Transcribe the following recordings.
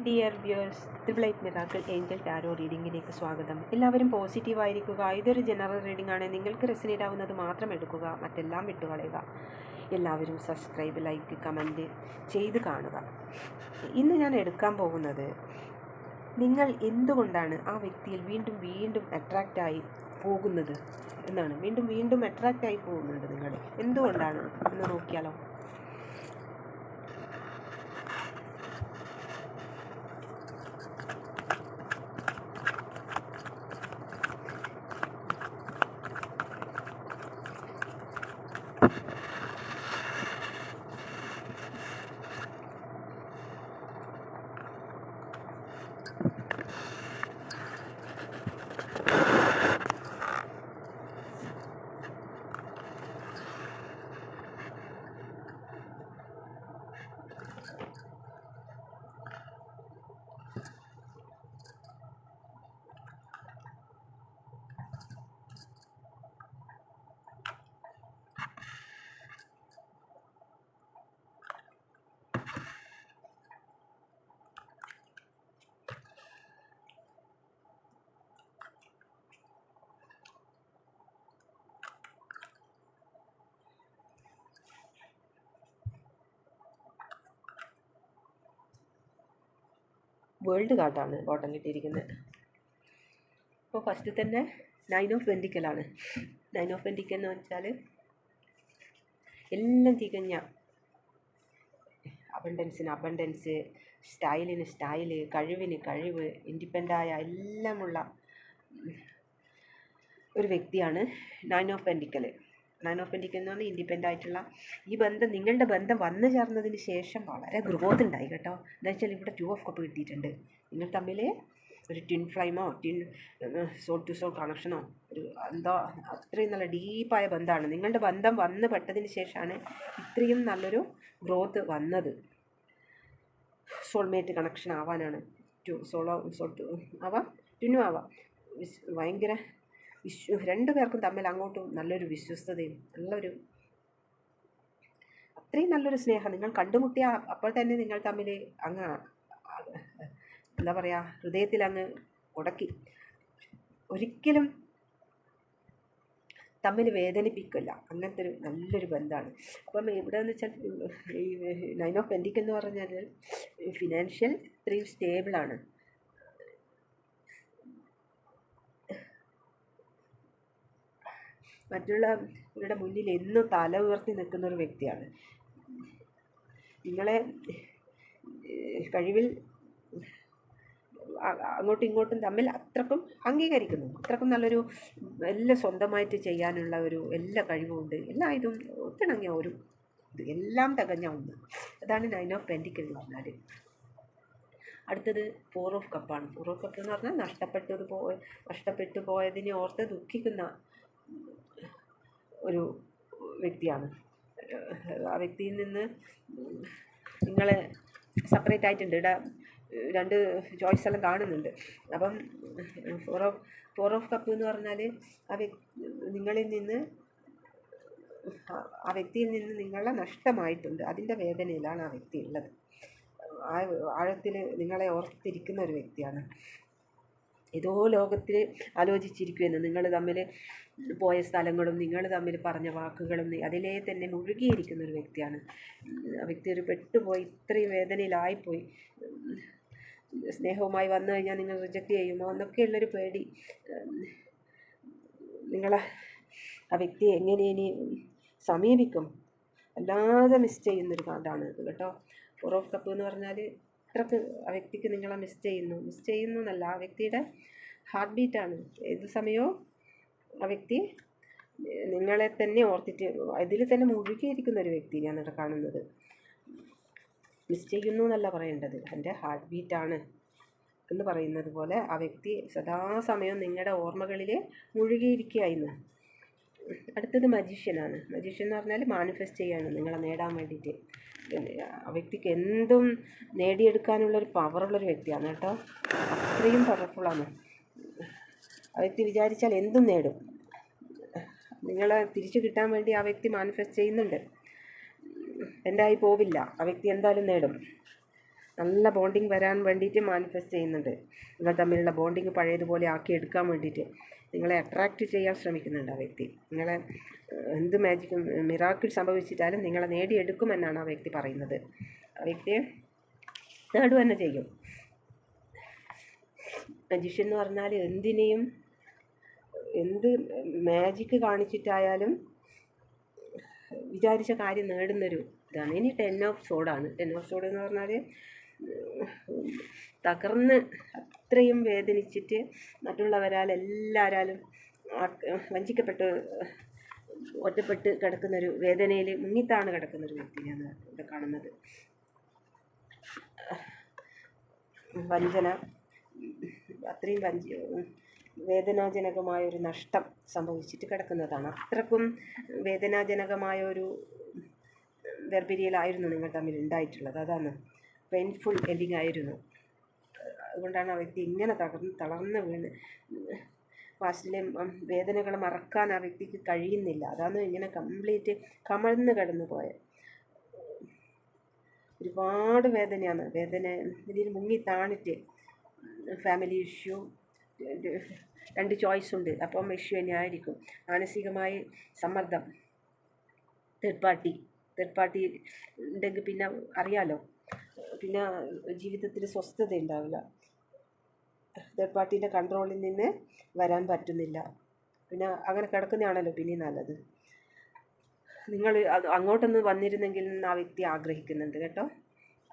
Dear viewers, triple eight miracle angel tarot റീഡിങ്ങിലേക്ക് സ്വാഗതം. എല്ലാവരും പോസിറ്റീവായിരിക്കുക. ഇതൊരു ജനറൽ റീഡിംഗ് ആണ്. നിങ്ങൾക്ക് റെസിനേറ്റ് ആവുന്നത് മാത്രം എടുക്കുക, മറ്റെല്ലാം വിട്ടുകളയുക. എല്ലാവരും സബ്സ്ക്രൈബ്, ലൈക്ക്, കമൻറ്റ് ചെയ്ത് കാണുക. ഇന്ന് ഞാൻ എടുക്കാൻ പോകുന്നത്, നിങ്ങൾ എന്തുകൊണ്ടാണ് ആ വ്യക്തിയിൽ വീണ്ടും വീണ്ടും അട്രാക്റ്റായി പോകുന്നത് എന്നാണ്. വീണ്ടും അട്രാക്റ്റായി പോകുന്നുണ്ട് നിങ്ങൾ എന്തുകൊണ്ടാണ് എന്ന് നോക്കിയാലോ. വേൾഡ് കാർഡാണ് ബോട്ടം കിട്ടിയിരിക്കുന്നത്. അപ്പോൾ ഫസ്റ്റ് തന്നെ 9 ഓഫ് പെൻറ്റിക്കലാണ്. 9 ഓഫ് പെൻറ്റിക്കൽ എന്ന് വെച്ചാൽ എല്ലാം തികഞ്ഞ അബണ്ടൻസ്, സ്റ്റൈലിന് സ്റ്റൈല്, കഴിവിന് കഴിവ്, ഇൻഡിപെൻഡൻ്റായ എല്ലാമുള്ള ഒരു വ്യക്തിയാണ് 9 ഓഫ് പെൻറ്റിക്കൽ. 9 ഓഫ് പെൻറ്റിക്കൽ എന്ന് പറഞ്ഞാൽ ഇൻഡിപെൻഡൻ്റ് ആയിട്ടുള്ള ഈ ബന്ധം, നിങ്ങളുടെ ബന്ധം വന്നു ചേർന്നതിന് ശേഷം വളരെ ഗ്രോത്ത് ഉണ്ടായി കേട്ടോ. എന്താ വെച്ചാൽ ഇവിടെ 2 ഓഫ് കപ്പ് കിട്ടിയിട്ടുണ്ട്. നിങ്ങൾ തമ്മിൽ ഒരു ട്വിൻ ഫ്ലൈമോ സോൾ ടു സോൾ കണക്ഷനോ ഒരു എന്തോ അത്രയും നല്ല ഡീപ്പായ ബന്ധമാണ്. നിങ്ങളുടെ ബന്ധം വന്ന് പെട്ടതിന് ശേഷമാണ് ഇത്രയും നല്ലൊരു ഗ്രോത്ത് വന്നത്. സോൾമേറ്റ് കണക്ഷൻ ആവാനാണ്. ട്വിന്നും ആവാം. ഭയങ്കര രണ്ടു പേർക്കും തമ്മിൽ അങ്ങോട്ടും നല്ലൊരു വിശ്വസ്തതയും അത്രയും നല്ലൊരു സ്നേഹം. നിങ്ങൾ കണ്ടുമുട്ടിയ അപ്പോൾ തന്നെ നിങ്ങൾ തമ്മിൽ അങ്ങ് എന്താ പറയുക, ഹൃദയത്തിൽ അങ്ങ് ഉടക്കി. ഒരിക്കലും തമ്മിൽ വേദനിപ്പിക്കില്ല. അങ്ങനത്തെ ഒരു നല്ലൊരു ബന്ധമാണ്. അപ്പം ഇവിടെ എന്ന് വെച്ചാൽ ഈ 9 ഓഫ് പെൻറ്റിക്കൽ എന്ന് പറഞ്ഞാൽ ഫിനാൻഷ്യൽ ഇത്രയും സ്റ്റേബിളാണ്. മറ്റുള്ളവരുടെ മുന്നിൽ എന്നും തല ഉയർത്തി നിൽക്കുന്ന ഒരു വ്യക്തിയാണ്. നിങ്ങളെ കഴിവിൽ അങ്ങോട്ടും ഇങ്ങോട്ടും തമ്മിൽ അത്രക്കും അംഗീകരിക്കുന്നു. അത്രക്കും നല്ലൊരു എല്ലാം സ്വന്തമായിട്ട് ചെയ്യാനുള്ള ഒരു എല്ലാ കഴിവുമുണ്ട്. എല്ലാ ഇതും ഒത്തിണങ്ങിയ ഒരു എല്ലാം തികഞ്ഞ ഒന്ന്. അതാണ് 9 ഓഫ് പെൻറ്റിക്കൽ എന്ന് പറഞ്ഞാൽ. അടുത്തത് 4 ഓഫ് കപ്പാണ്. 4 ഓഫ് കപ്പ് എന്ന് പറഞ്ഞാൽ നഷ്ടപ്പെട്ടു പോയതിനെ ഓർത്ത് ദുഃഖിക്കുന്ന ഒരു വ്യക്തിയാണ്. ആ വ്യക്തിയിൽ നിന്ന് നിങ്ങളെ സെപ്പറേറ്റ് ആയിട്ടുണ്ട്. ഇവിടെ 2 ചോയ്സ് എല്ലാം കാണുന്നുണ്ട്. അപ്പം 4 ഓഫ് കപ്പ് എന്ന് പറഞ്ഞാൽ നിങ്ങളിൽ നിന്ന് ആ വ്യക്തിയിൽ നിന്ന് നിങ്ങളെ നഷ്ടമായിട്ടുണ്ട്. അതിൻ്റെ വേദനയിലാണ് ആ വ്യക്തി ഉള്ളത്. ആ ആഴത്തിൽ നിങ്ങളെ ഓർത്തിരിക്കുന്ന ഒരു വ്യക്തിയാണ്. ഏതോ ലോകത്തിൽ ആലോചിച്ചിരിക്കുമെന്ന്. നിങ്ങൾ തമ്മിൽ പോയ സ്ഥലങ്ങളും നിങ്ങൾ തമ്മിൽ പറഞ്ഞ വാക്കുകളും അതിലേ തന്നെ മുഴുകിയിരിക്കുന്ന ഒരു വ്യക്തിയാണ്. ആ വ്യക്തി ഒരു പെട്ടുപോയി, ഇത്രയും വേദനയിലായിപ്പോയി. സ്നേഹവുമായി വന്നു കഴിഞ്ഞാൽ നിങ്ങൾ റിജക്റ്റ് ചെയ്യുമോ എന്നൊക്കെയുള്ളൊരു പേടി. നിങ്ങളെ ആ വ്യക്തിയെ എങ്ങനെ ഇനി സമീപിക്കും, അല്ലാതെ മിസ് ചെയ്യുന്നൊരു കാർഡാണ് ഇത് കേട്ടോ. 4 ഓഫ് കപ്പ് എന്ന് പറഞ്ഞാൽ അത്രക്ക് ആ വ്യക്തിക്ക് നിങ്ങളെ മിസ് ചെയ്യുന്നു എന്നല്ല, ആ വ്യക്തിയുടെ ഹാർട്ട് ബീറ്റാണ്. ഏത് സമയവും ആ വ്യക്തി നിങ്ങളെ തന്നെ ഓർത്തിട്ട് ഇതിൽ തന്നെ മുഴുകിയിരിക്കുന്ന ഒരു വ്യക്തിയാണ് ഇവിടെ കാണുന്നത്. മിസ് ചെയ്യുന്നു എന്നല്ല പറയേണ്ടത്, എൻ്റെ ഹാർട്ട് ബീറ്റാണ് എന്ന് പറയുന്നത് പോലെ ആ വ്യക്തി സദാസമയം നിങ്ങളുടെ ഓർമ്മകളിൽ മുഴുകിയിരിക്കുകയായിരുന്നു. അടുത്തത് മജീഷ്യനാണ്. മജീഷ്യൻ എന്ന് പറഞ്ഞാൽ മാനിഫെസ്റ്റ് ചെയ്യാണ്, നിങ്ങളെ നേടാൻ വേണ്ടിയിട്ട്. ആ വ്യക്തിക്ക് എന്തും നേടിയെടുക്കാനുള്ളൊരു പവറുള്ളൊരു വ്യക്തിയാണ് കേട്ടോ. അത്രയും പവർഫുള്ളാണ്. ആ വ്യക്തി വിചാരിച്ചാൽ എന്തും നേടും. നിങ്ങളെ തിരിച്ചു കിട്ടാൻ വേണ്ടി ആ വ്യക്തി മാനിഫെസ്റ്റ് ചെയ്യുന്നുണ്ട്. എന്തായി പോവില്ല, ആ വ്യക്തി എന്തായാലും നേടും. നല്ല ബോണ്ടിങ് വരാൻ വേണ്ടിയിട്ട് മാനിഫെസ്റ്റ് ചെയ്യുന്നുണ്ട്. നിങ്ങൾ തമ്മിലുള്ള ബോണ്ടിങ് പഴയതുപോലെ ആക്കി എടുക്കാൻ വേണ്ടിയിട്ട് നിങ്ങളെ അട്രാക്റ്റ് ചെയ്യാൻ ശ്രമിക്കുന്നുണ്ട് ആ വ്യക്തി. നിങ്ങളെ എന്ത് മാജിക്കും മിറാക്കിൾ സംഭവിച്ചിട്ടാലും നിങ്ങളെ നേടിയെടുക്കുമെന്നാണ് ആ വ്യക്തി പറയുന്നത്. ആ വ്യക്തിയെ നേടുക തന്നെ ചെയ്യും. മജീഷ്യൻ എന്ന് പറഞ്ഞാൽ എന്ത് മാജിക്ക് കാണിച്ചിട്ടായാലും വിചാരിച്ച കാര്യം നേടുന്നൊരു ഇതാണ്. ഇനി 10 ഓഫ് സോഡാണ്. 10 ഓഫ് സോഡ് എന്ന് പറഞ്ഞാൽ തകർന്ന് അത്രയും വേദനിച്ചിട്ട് എല്ലാവരാലും വഞ്ചിക്കപ്പെട്ട് ഒറ്റപ്പെട്ട് കിടക്കുന്നൊരു വേദനയിൽ മുങ്ങിത്താണ് കിടക്കുന്നൊരു വ്യക്തിയാണ് ഇവിടെ കാണുന്നത്. വഞ്ചന, അത്രയും വേദനാജനകമായൊരു നഷ്ടം സംഭവിച്ചിട്ട് കിടക്കുന്നതാണ്. അത്രക്കും വേദനാജനകമായൊരു വേർപിരിയലായിരുന്നു നിങ്ങൾ തമ്മിൽ ഉണ്ടായിട്ടുള്ളത്. അതാണ് പെയിൻഫുൾ എൻഡിങ് ആയിരുന്നു. അതുകൊണ്ടാണ് ആ വ്യക്തി ഇങ്ങനെ തളർന്ന് വീണ് പാസ്റ്റിലെ വേദനകൾ മറക്കാൻ ആ വ്യക്തിക്ക് കഴിയുന്നില്ല. അതാണ് ഇങ്ങനെ കംപ്ലീറ്റ് കമഴ്ന്ന് കിടന്നു പോയത്. ഒരുപാട് വേദനയാണ്. ഇതിൽ മുങ്ങി താണിട്ട് ഫാമിലി ഇഷ്യൂ, 2 ചോയ്സ് ഉണ്ട്. അപ്പം ഇഷ്യൂ തന്നെ ആയിരിക്കും. മാനസികമായി സമ്മർദ്ദം, തേർഡ് പാർട്ടി ഉണ്ടെങ്കിൽ പിന്നെ അറിയാലോ, പിന്നെ ജീവിതത്തിൽ സ്വസ്ഥത ഉണ്ടാവില്ല. തേർഡ് പാർട്ടീൻ്റെ കൺട്രോളിൽ നിന്ന് വരാൻ പറ്റുന്നില്ല. പിന്നെ അങ്ങനെ കിടക്കുന്നതാണല്ലോ പിന്നെ നല്ലത്. നിങ്ങൾ അങ്ങോട്ടൊന്ന് വന്നിരുന്നെങ്കിൽ ആ വ്യക്തി ആഗ്രഹിക്കുന്നുണ്ട് കേട്ടോ.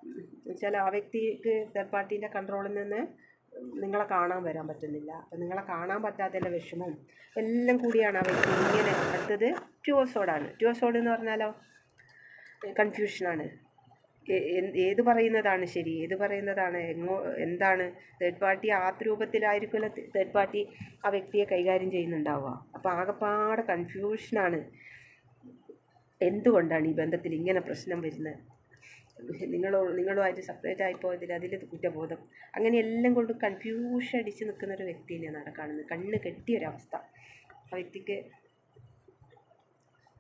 എന്നുവെച്ചാൽ ആ വ്യക്തിക്ക് തേർഡ് പാർട്ടീൻ്റെ കൺട്രോളിൽ നിന്ന് നിങ്ങളെ കാണാൻ വരാൻ പറ്റുന്നില്ല. അപ്പം നിങ്ങളെ കാണാൻ പറ്റാത്തതിൻ്റെ വിഷമവും എല്ലാം കൂടിയാണ് ആ വ്യക്തി ഇങ്ങനെ. അടുത്തത് 2 ഓഫ് സോഡാണ്. 2 ഓഫ് സോഡ് എന്ന് പറഞ്ഞാലോ കൺഫ്യൂഷനാണ്. ഏത് പറയുന്നതാണ് ശരി, ഏത് പറയുന്നതാണ് എന്താണ്. തേർഡ് പാർട്ടി ആ രൂപത്തിലായിരിക്കുമല്ലോ തേർഡ് പാർട്ടി ആ വ്യക്തിയെ കൈകാര്യം ചെയ്യുന്നുണ്ടാവുക. അപ്പോൾ ആകെപ്പാടെ കൺഫ്യൂഷനാണ്. എന്തുകൊണ്ടാണ് ഈ ബന്ധത്തിൽ ഇങ്ങനെ പ്രശ്നം വരുന്നത്, നിങ്ങളുമായിട്ട് സെപ്പറേറ്റ് ആയിപ്പോയതിൽ അതിൽ കുറ്റബോധം, അങ്ങനെ എല്ലാം കൊണ്ട് കൺഫ്യൂഷൻ അടിച്ച് നിൽക്കുന്നൊരു വ്യക്തി തന്നെയാണ് അവിടെ കാണുന്നത്. കണ്ണ് കെട്ടിയൊരവസ്ഥ. ആ വ്യക്തിക്ക്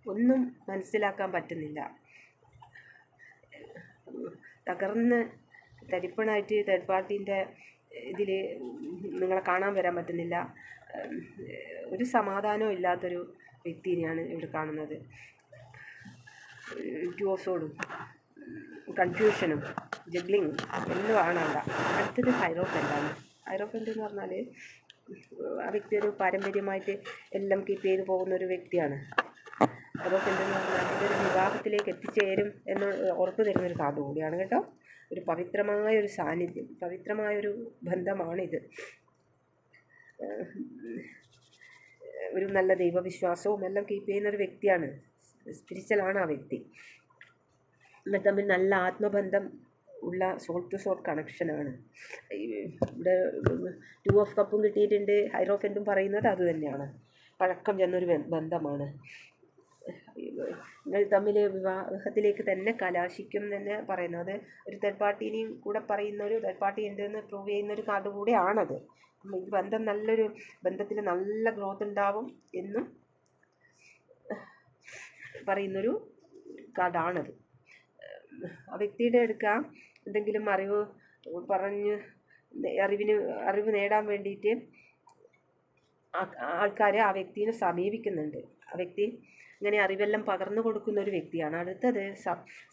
ഒന്നും മനസ്സിലാക്കാൻ പറ്റുന്നില്ല. തകർന്ന് തരിപ്പണായിട്ട് തേർഡ് പാർട്ടീൻ്റെ ഇതിൽ നിങ്ങളെ കാണാൻ വരാൻ പറ്റുന്നില്ല. ഒരു സമാധാനവും ഇല്ലാത്തൊരു വ്യക്തിനെയാണ് ഇവിടെ കാണുന്നത്. 2 ഓഫ് സോഡും കൺഫ്യൂഷനും ജഗ്ലിങ് എല്ലാം ആണ് അവിടെ. അടുത്തത് ഹൈറോഫൻ്റാണ്. ഹൈറോഫൻ്റ് എന്ന് പറഞ്ഞാൽ ആ വ്യക്തി ഒരു പാരമ്പര്യമായിട്ട് എല്ലാം കീപ്പ് ചെയ്ത് പോകുന്നൊരു വ്യക്തിയാണ്. ഹൈറോഫൻ്റ് എന്ന് പറഞ്ഞാൽ ഇതൊരു വിവാഹത്തിലേക്ക് എത്തിച്ചേരും എന്ന് ഉറപ്പ് തരുന്നൊരു കാർഡ് കൂടിയാണ് കേട്ടോ. ഒരു പവിത്രമായൊരു സാന്നിധ്യം, പവിത്രമായൊരു ബന്ധമാണിത്. ഒരു നല്ല ദൈവവിശ്വാസവും എല്ലാം കീപ്പ് ചെയ്യുന്നൊരു വ്യക്തിയാണ്. സ്പിരിച്വലാണ് ആ വ്യക്തി. ഇവർ തമ്മിൽ നല്ല ആത്മബന്ധം ഉള്ള സോൾ ടു സോൾ കണക്ഷനാണ്. ഇവിടെ 2 ഓഫ് കപ്പും കിട്ടിയിട്ടുണ്ട്. ഹൈറോഫൻ്റും പറയുന്നത് അത് തന്നെയാണ്. പഴക്കം ചെന്നൊരു ബന്ധമാണ്. നിങ്ങൾ തമ്മിൽ വിവാഹത്തിലേക്ക് തന്നെ കലാശിക്കും തന്നെ പറയുന്നത്. ഒരു തേർഡ് പാർട്ടീനെയും കൂടെ പറയുന്നൊരു തേർഡ് പാർട്ടി ഉണ്ടെന്ന് പ്രൂവ് ചെയ്യുന്നൊരു കാർഡ് കൂടെയാണത്. ഈ ബന്ധം ബന്ധത്തിൽ നല്ല ഗ്രോത്ത് ഉണ്ടാവും എന്നും പറയുന്നൊരു കാർഡാണത്. ആ വ്യക്തിയുടെ എടുക്കാം എന്തെങ്കിലും അറിവ് നേടാൻ വേണ്ടിയിട്ട് ആൾക്കാർ ആ വ്യക്തിനെ സമീപിക്കുന്നുണ്ട്. ആ വ്യക്തി ഇങ്ങനെ അറിവെല്ലാം പകർന്നു കൊടുക്കുന്ന ഒരു വ്യക്തിയാണ്. അടുത്തത്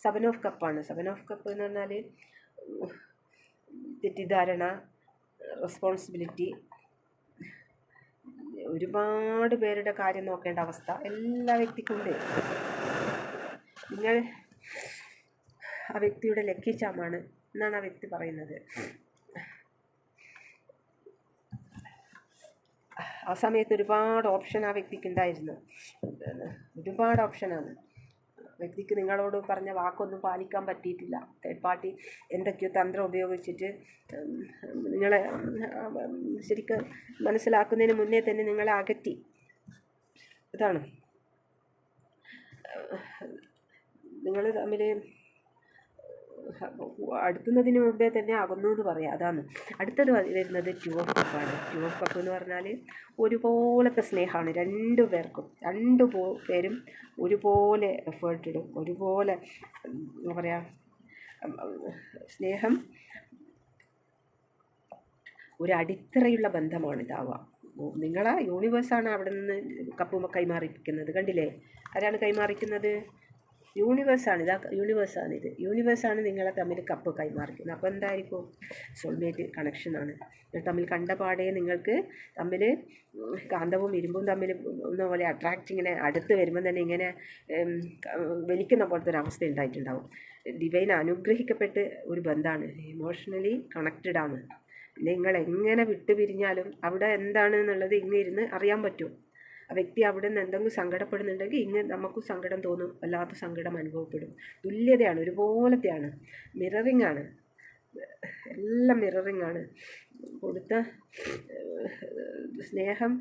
7 ഓഫ് കപ്പാണ്. 7 ഓഫ് കപ്പ് എന്ന് പറഞ്ഞാൽ തെറ്റിദ്ധാരണ, റെസ്പോൺസിബിലിറ്റി, ഒരുപാട് പേരുടെ കാര്യം നോക്കേണ്ട അവസ്ഥ എല്ലാ വ്യക്തിക്കുണ്ട്. നിങ്ങൾ ആ വ്യക്തിയുടെ ലക്കി ചാമാണ് എന്നാണ് ആ വ്യക്തി പറയുന്നത്. ആ സമയത്ത് ഒരുപാട് ഓപ്ഷൻ ആ വ്യക്തിക്ക് ഉണ്ടായിരുന്നു. ഒരുപാട് ഓപ്ഷനാണ്. വ്യക്തിക്ക് നിങ്ങളോട് പറഞ്ഞ വാക്കൊന്നും പാലിക്കാൻ പറ്റിയിട്ടില്ല. തേർഡ് പാർട്ടി എന്തൊക്കെയോ തന്ത്രം ഉപയോഗിച്ചിട്ട് നിങ്ങളെ ശരിക്കും മനസ്സിലാക്കുന്നതിന് മുന്നേ തന്നെ നിങ്ങളെ അകറ്റി. ഇതാണ് നിങ്ങൾ തമ്മിൽ അടുക്കുന്നതിന് മുമ്പേ തന്നെ അകന്നു എന്ന് പറയാം. അതാണ്. അടുത്തത് വരുന്നത് 2 ഓഫ് കപ്പാണ്. 2 ഓഫ് കപ്പ് എന്ന് പറഞ്ഞാൽ ഒരുപോലത്തെ സ്നേഹമാണ് 2 പേർക്കും. 2 പേരും ഒരുപോലെ എഫേർട്ട് ഇടും, ഒരുപോലെ എന്താ പറയുക, സ്നേഹം ഒരു അടിത്തറയുള്ള ബന്ധമാണിതാവുക. നിങ്ങളെ യൂണിവേഴ്സാണ് അവിടെ നിന്ന് കപ്പ് കൈമാറിക്കുന്നത്. കണ്ടില്ലേ, ആരാണ് കൈമാറിക്കുന്നത്? യൂണിവേഴ്സാണ്. യൂണിവേഴ്സാണ് നിങ്ങളെ തമ്മിൽ കപ്പ് കൈമാറിക്കുന്നത്. അപ്പോൾ എന്തായിരിക്കും? സോൾമേറ്റ് കണക്ഷനാണ്. തമ്മിൽ കണ്ട പാടെ നിങ്ങൾക്ക് തമ്മിൽ കാന്തവും ഇരുമ്പും തമ്മിൽ ഒന്ന പോലെ അട്രാക്റ്റ് ഇങ്ങനെ അടുത്ത് വരുമ്പോൾ തന്നെ ഇങ്ങനെ വലിക്കുന്ന പോലത്തെ ഒരു അവസ്ഥ ഉണ്ടായിട്ടുണ്ടാവും. ഡിവൈൻ അനുഗ്രഹിക്കപ്പെട്ട് ഒരു ബന്ധമാണ്, ഇമോഷണലി കണക്റ്റഡ് ആണ്. നിങ്ങൾ എങ്ങനെ വിട്ടുപിരിഞ്ഞാലും അവിടെ എന്താണെന്നുള്ളത് ഇങ്ങനെ ഇരുന്ന് അറിയാൻ പറ്റും. ആ വ്യക്തി അവിടെ നിന്ന് എന്തെങ്കിലും സങ്കടപ്പെടുന്നുണ്ടെങ്കിൽ നമുക്കും സങ്കടം തോന്നും, വല്ലാത്ത സങ്കടം അനുഭവപ്പെടും. തുല്യതയാണ്, ഒരുപോലത്തെയാണ്, മിററിങ് ആണ്, എല്ലാം മിററിങ് ആണ്. കൊടുത്ത സ്നേഹം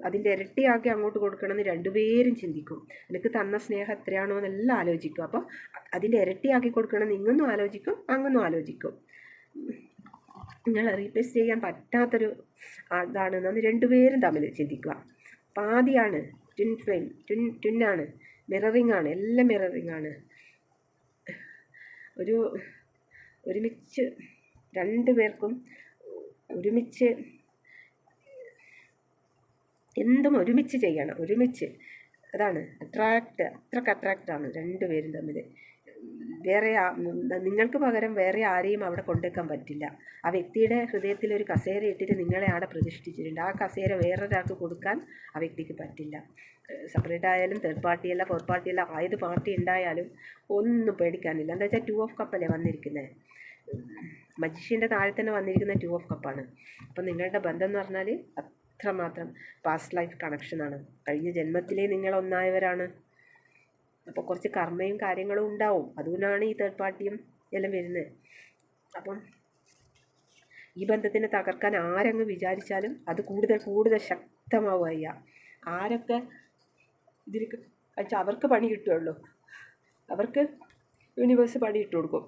അതിൻ്റെ ഇരട്ടിയാക്കി അങ്ങോട്ട് കൊടുക്കണമെന്ന് രണ്ടുപേരും ചിന്തിക്കും. എനിക്ക് തന്ന സ്നേഹം എത്രയാണോ എന്നെല്ലാം ആലോചിക്കും. അപ്പോൾ അതിൻ്റെ ഇരട്ടിയാക്കി കൊടുക്കണമെന്ന് ഇങ്ങൊന്നും ആലോചിക്കും, അങ്ങൊന്നും ആലോചിക്കും. നിങ്ങൾ റീപ്ലേസ് ചെയ്യാൻ പറ്റാത്തൊരു അതാണെന്ന് രണ്ടുപേരും തമ്മിൽ ചിന്തിക്കുക. പാതിയാണ്, ട്വിൻ ഫ്ലെയിം, ട്വിന്നാണ്, മിററിങ് ആണ്, എല്ലാം മിററിങ് ആണ്. ഒരുമിച്ച് രണ്ടു പേർക്കും ഒരുമിച്ച് എന്തും ഒരുമിച്ച് ചെയ്യണം, ഒരുമിച്ച്. അതാണ് അത്രക്ക് അട്രാക്റ്റാണ് രണ്ടുപേരും തമ്മിൽ. വേറെ നിങ്ങൾക്ക് പകരം വേറെ ആരെയും അവിടെ കൊണ്ടുവയ്ക്കാൻ പറ്റില്ല. ആ വ്യക്തിയുടെ ഹൃദയത്തിൽ ഒരു കസേര ഇട്ടിട്ട് നിങ്ങളെ അവിടെ പ്രതിഷ്ഠിച്ചിട്ടുണ്ട്. ആ കസേര വേറൊരാൾക്ക് കൊടുക്കാൻ ആ വ്യക്തിക്ക് പറ്റില്ല. സെപ്പറേറ്റ് ആയാലും തേർഡ് പാർട്ടിയല്ല ഫോർത്ത് പാർട്ടിയല്ല ഏത് പാർട്ടി ഉണ്ടായാലും ഒന്നും പേടിക്കാനില്ല. എന്താ വെച്ചാൽ 2 ഓഫ് കപ്പല്ലേ വന്നിരിക്കുന്നത്. മജിഷ്യൻ്റെ താഴെ തന്നെ വന്നിരിക്കുന്ന 2 ഓഫ് കപ്പാണ്. അപ്പം നിങ്ങളുടെ ബന്ധം എന്ന് പറഞ്ഞാൽ അത്രമാത്രം പാസ്റ്റ് ലൈഫ് കണക്ഷനാണ്. കഴിഞ്ഞ ജന്മത്തിലേ നിങ്ങളൊന്നായവരാണ്. അപ്പോൾ കുറച്ച് കർമ്മയും കാര്യങ്ങളും ഉണ്ടാവും. അതുകൊണ്ടാണ് ഈ തേർഡ് പാർട്ടിയും എല്ലാം വരുന്നത്. അപ്പം ഈ ബന്ധത്തിനെ തകർക്കാൻ ആരങ്ങ് വിചാരിച്ചാലും അത് കൂടുതൽ ശക്തമാവുക. ആരൊക്കെ ഇതിലേക്ക് വെച്ചാൽ അവർക്ക് പണി കിട്ടുകയുള്ളൂ. അവർക്ക് യൂണിവേഴ്സ് പണി ഇട്ട് കൊടുക്കും.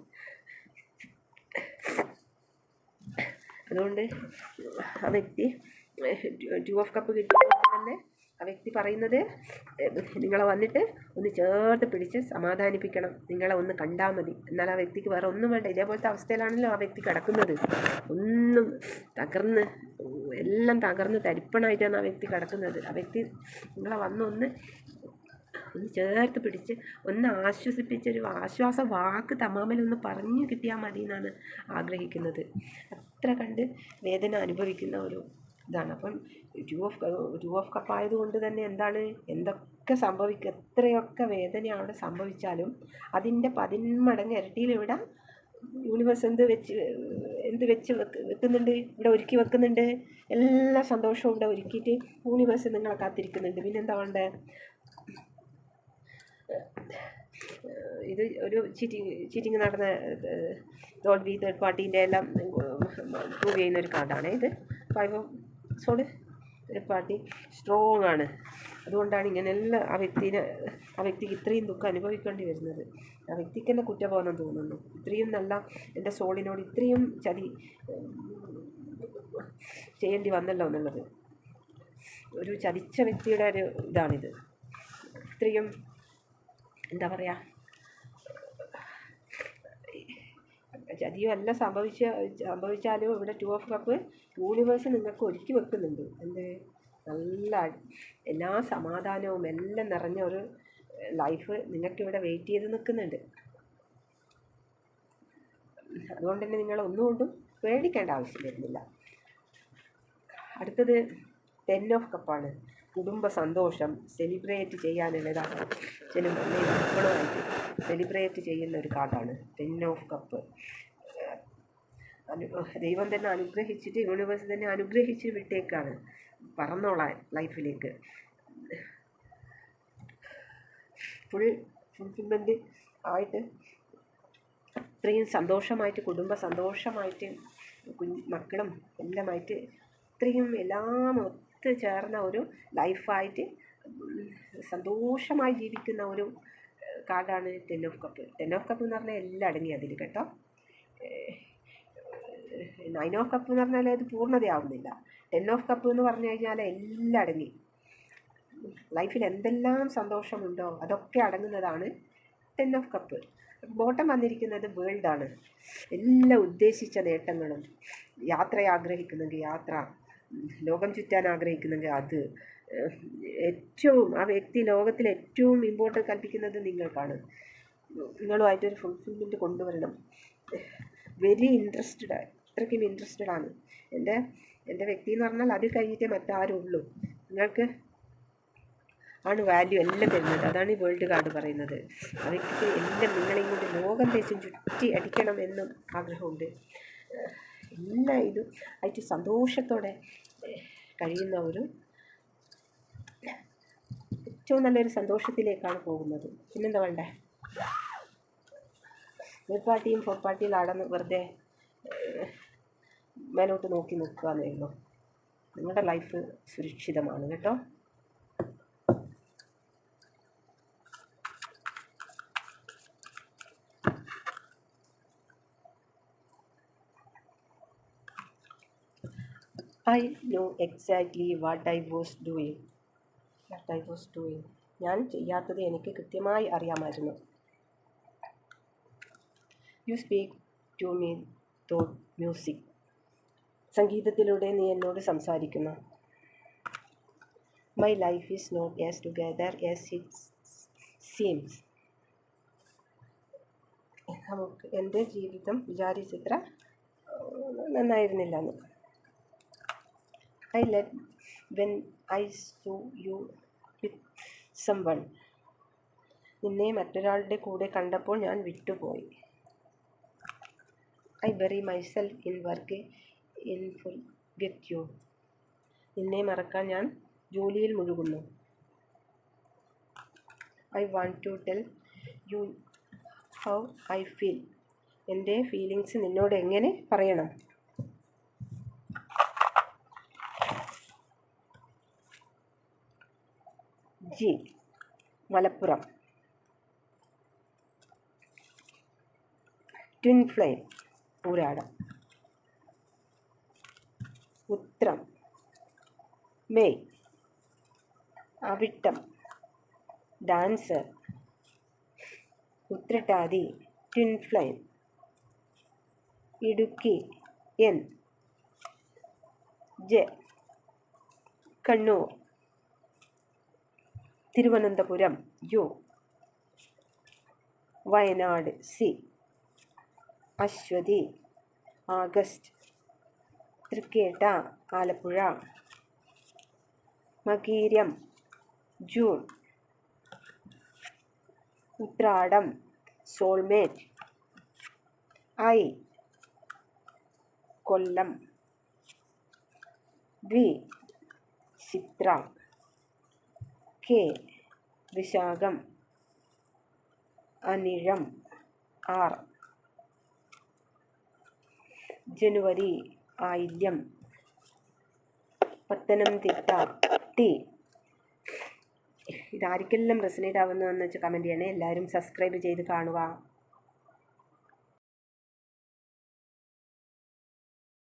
അതുകൊണ്ട് ആ വ്യക്തി 2 ഓഫ് കപ്പ് കിട്ടിയപ്പോൾ തന്നെ ആ വ്യക്തി പറയുന്നത് നിങ്ങളെ വന്നിട്ട് ഒന്ന് ചേർത്ത് പിടിച്ച് സമാധാനിപ്പിക്കണം, നിങ്ങളെ ഒന്ന് കണ്ടാൽ മതി. എന്നാൽ ആ വ്യക്തിക്ക് വേറെ ഒന്നും വേണ്ട. ഇതേപോലത്തെ അവസ്ഥയിലാണല്ലോ ആ വ്യക്തി കിടക്കുന്നത്. ഒന്നും എല്ലാം തകർന്ന് തരിപ്പണായിട്ടാണ് ആ വ്യക്തി കിടക്കുന്നത്. ആ വ്യക്തി നിങ്ങളെ ഒന്ന് ചേർത്ത് പിടിച്ച് ഒന്ന് ആശ്വസിപ്പിച്ചൊരു ആശ്വാസ വാക്ക് തമാമിലൊന്ന് പറഞ്ഞു കിട്ടിയാൽ മതി എന്നാണ് ആഗ്രഹിക്കുന്നത്. അത്ര കണ്ട് വേദന അനുഭവിക്കുന്ന ഒരു ഇതാണ്. അപ്പം 2 ഓഫ് കപ്പ് ആയതുകൊണ്ട് തന്നെ എന്താണ്, എന്തൊക്കെ സംഭവിക്കുക, എത്രയൊക്കെ വേദന അവിടെ സംഭവിച്ചാലും അതിൻ്റെ 10 മടങ്ങ് ഇരട്ടിയിൽ ഇവിടെ യൂണിവേഴ്സ് എന്ത് വെച്ച് വെക്കുന്നുണ്ട്, ഇവിടെ ഒരുക്കി വെക്കുന്നുണ്ട്. എല്ലാ സന്തോഷവും ഇവിടെ ഒരുക്കിയിട്ട് യൂണിവേഴ്സ് നിങ്ങളെ കാത്തിരിക്കുന്നുണ്ട്. പിന്നെന്താ വേണ്ടേ? ഇത് ഒരു ചീറ്റിങ് നടന്ന തേർഡ് പാർട്ടീൻ്റെ എല്ലാം പ്രൂവ് ചെയ്യുന്ന ഒരു കാർഡാണ് ഇത്. 5 ഓഫ് സോഡ്. തേർഡ് പാർട്ടി സ്ട്രോങ് ആണ്. അതുകൊണ്ടാണ് ഇങ്ങനെയെല്ലാം ആ വ്യക്തിക്ക് ഇത്രയും ദുഃഖം അനുഭവിക്കേണ്ടി വരുന്നത്. ആ വ്യക്തിക്ക് തന്നെ കുറ്റബോധം തോന്നുന്നു. ഇത്രയും നല്ല എൻ്റെ സോളിനോട് ഇത്രയും ചതി ചെയ്യേണ്ടി വന്നല്ലോ എന്നുള്ളത്. ഒരു ചതിച്ച വ്യക്തിയുടെ ഒരു ഇതാണിത്. ഇത്രയും എന്താ പറയുക, ചതിയോ എല്ലാം സംഭവിച്ചാലും ഇവിടെ 2 ഓഫ് കപ്പ് യൂണിവേഴ്സ് നിങ്ങൾക്ക് ഒരുക്കി വെക്കുന്നുണ്ട്. എന്ത് നല്ല എല്ലാ സമാധാനവും എല്ലാം നിറഞ്ഞ ഒരു ലൈഫ് നിങ്ങൾക്കിവിടെ വെയിറ്റ് ചെയ്ത് നിൽക്കുന്നുണ്ട്. അതുകൊണ്ട് തന്നെ നിങ്ങൾ ഒന്നുകൊണ്ടും പേടിക്കേണ്ട ആവശ്യം വരുന്നില്ല. അടുത്തത് 10 ഓഫ് കപ്പാണ്. കുടുംബ സന്തോഷം സെലിബ്രേറ്റ് ചെയ്യാനുള്ളതാണ്. മക്കളുമായിട്ട് സെലിബ്രേറ്റ് ചെയ്യുന്ന ഒരു കാർഡാണ് 10 ഓഫ് കപ്പ്. ദൈവം തന്നെ അനുഗ്രഹിച്ചിട്ട്, യൂണിവേഴ്സ് തന്നെ അനുഗ്രഹിച്ച് വിട്ടേക്കാണ് പറന്നോളാൻ ലൈഫിലേക്ക്. ഫുൾഫിൽമെൻറ്റ് ആയിട്ട് അത്രയും സന്തോഷമായിട്ട്, കുടുംബ സന്തോഷമായിട്ട്, മക്കളും എല്ലാമായിട്ട് ഇത്രയും എല്ലാം ഒത്ത് ചേർന്ന ഒരു ലൈഫായിട്ട് സന്തോഷമായി ജീവിക്കുന്ന ഒരു കാർഡാണ് 10 ഓഫ് കപ്പ്. 10 ഓഫ് കപ്പ് എന്ന് പറഞ്ഞാൽ എല്ലാം അടങ്ങി അതിൽ കേട്ടോ. 9 ഓഫ് കപ്പ് എന്ന് പറഞ്ഞാൽ അത് പൂർണ്ണതയാവുന്നില്ല. 10 ഓഫ് കപ്പ് എന്ന് പറഞ്ഞു കഴിഞ്ഞാൽ എല്ലാം അടങ്ങി. ലൈഫിൽ എന്തെല്ലാം സന്തോഷമുണ്ടോ അതൊക്കെ അടങ്ങുന്നതാണ് 10 ഓഫ് കപ്പ്. ബോട്ടം വന്നിരിക്കുന്നത് വേൾഡാണ്. എല്ലാ ഉദ്ദേശിച്ച നേട്ടങ്ങളും, യാത്ര ആഗ്രഹിക്കുന്നെങ്കിൽ യാത്ര, ലോകം ചുറ്റാൻ ആഗ്രഹിക്കുന്നെങ്കിൽ അത്, ഏറ്റവും ആ വ്യക്തി ലോകത്തിൽ ഏറ്റവും ഇമ്പോർട്ടൻ്റ് കൽപ്പിക്കുന്നത് നിങ്ങൾക്കാണ്. നിങ്ങളുമായിട്ടൊരു ഫുൾഫിൽമെൻറ്റ് കൊണ്ടുവരണം. വെരി ഇൻട്രസ്റ്റഡ്, അത്രയ്ക്കും ഇൻട്രസ്റ്റഡ് ആണ്. എൻ്റെ വ്യക്തി എന്ന് പറഞ്ഞാൽ അത് കഴിഞ്ഞിട്ടേ മറ്റാരും ഉള്ളൂ. നിങ്ങൾക്ക് ആണ് വാല്യൂ എല്ലാം തരുന്നത്. അതാണ് ഈ വേൾഡ് കാർഡ് പറയുന്നത്. ആ വ്യക്തിക്ക് എല്ലാം നിങ്ങളെയും കൊണ്ട് ലോകം ദേശം ചുറ്റി അടിക്കണം എന്നും ആഗ്രഹമുണ്ട്. എല്ലാം ഇത് ആയിട്ട് സന്തോഷത്തോടെ കഴിയുന്ന ഒരു ഏറ്റവും നല്ലൊരു സന്തോഷത്തിലേക്കാണ് പോകുന്നത്. പിന്നെന്താ വേണ്ടേ? തേർഡ് പാർട്ടിയും ഫോർത്ത് പാർട്ടിയും നടന്ന് വെറുതെ മേലോട്ട് നോക്കി നിൽക്കുക എന്നേ ഉള്ളൂ. നിങ്ങളുടെ ലൈഫ് സുരക്ഷിതമാണ് കേട്ടോ. I know exactly what I was doing. ഞാൻ ചെയ്യാത്തത് എനിക്ക് കൃത്യമായി അറിയാമായിരുന്നു. You speak to me through music. സംഗീതത്തിലൂടെ നീ എന്നോട് സംസാരിക്കുന്നു. My life is not as together as it seems. എൻ്റെ ജീവിതം വിചാരിച്ചത്ര നന്നായിരുന്നില്ല എന്ന്. I let when I saw you with someone. നിന്നെ മറ്റൊരാളുടെ കൂടെ കണ്ടപ്പോൾ ഞാൻ വിട്ടുപോയി. I bury myself in work in forget you. നിന്നെ മറക്കാൻ ഞാൻ ജോലിയിൽ മുഴുകുന്നു. I want to tell you how I feel. എൻ്റെ ഫീലിങ്സ് നിന്നോട് എങ്ങനെ പറയണം? ജി മലപ്പുറം. ട്വിൻ ഫ്ലെയിം ഊരാടം. ഉത്രം മെയ് അവിട്ടം ഡാൻസർ. ഉത്രട്ടാതി twin flame. Idukki N. J Kannur. Thiruvananthapuram U. Wayanad C. അശ്വതി ആഗസ്റ്റ്. തൃക്കേട്ട ആലപ്പുഴ. മകീരം ജൂൺ. ഉത്രാടം സോൾമേറ്റ്. ഐ കൊല്ലം. വി ചിത്ര. കെ വിശാഖം. അനിഴം ആർ. ജനുവരി ആയില്യം. പത്തനംതിട്ട ടി. ഇതാർക്കെല്ലാം റെസനേറ്റ് ആവുന്നതെന്ന് വെച്ച് കമൻറ്റ് ചെയ്യണേ. എല്ലാവരും സബ്സ്ക്രൈബ് ചെയ്ത് കാണുക.